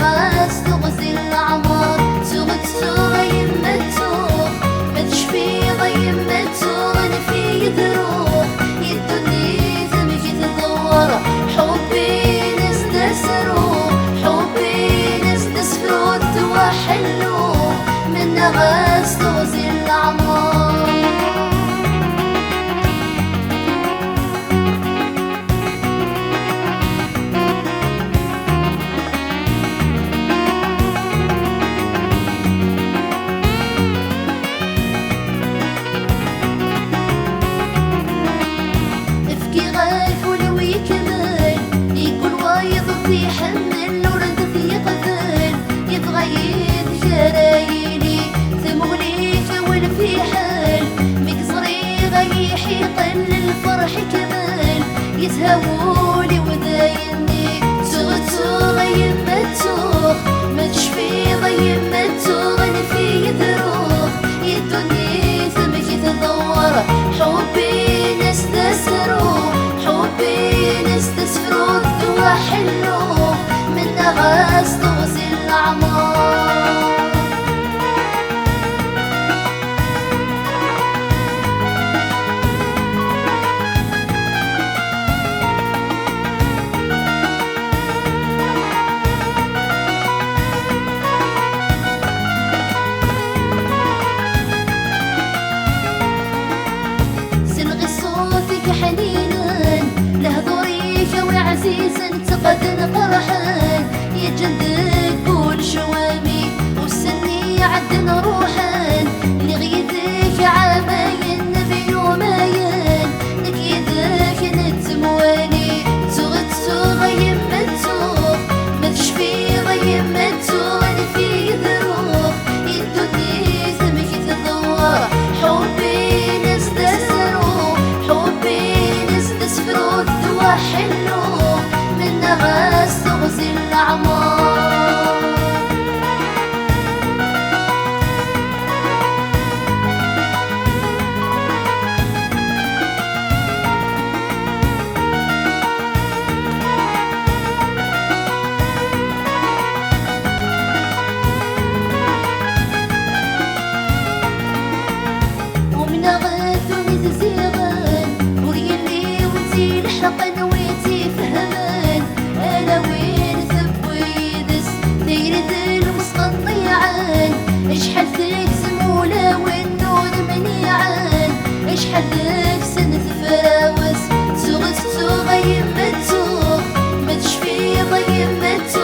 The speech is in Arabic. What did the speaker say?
غاس تغزي العمر تغد تغيم متوخ ما تشفي ضيم متوخ في دروخ يدني ثمك تدور حبي نستسرو حبي نستسفرو الدوا حلو من غاس تغزي العمر في حمل ورد في قذل يبغى يتجرايلي ثمولي فول في حال مكسري غيح يقل الفرح كمال يتهولي وذايني تغتو غيم متوخ ما تشفي ضيم متوخ في دروخ يدني ثمك تدور حبي نستسرو حبي نستسفرو الدوا حلو من غاس تغزي الأعمار سنغي صوتك حنينا لهضوريك وعزيزا تقدن قرحان يجندك كل شوامي والسني عدن روحان لغيدك عامين نبي ومايان نكيدك نتموالي تغد تغيم متوخ ما تشفي ضيم متوخ في دروخ يدني ثمك تدور حبي نستسرو حبي نستسفرو الدوا حلو من غاس تغزي الأعمار ومن غاثني تزيغان وريلي وانتي الحقن ويتي فهمان انا وين ثبويدس دايرة المسقطيعان اشحال ذيك زمولة والنور منيعان اشحال ذيك سنة فراوس تغد تغيم متوخ ما تشفي ضيم متوخ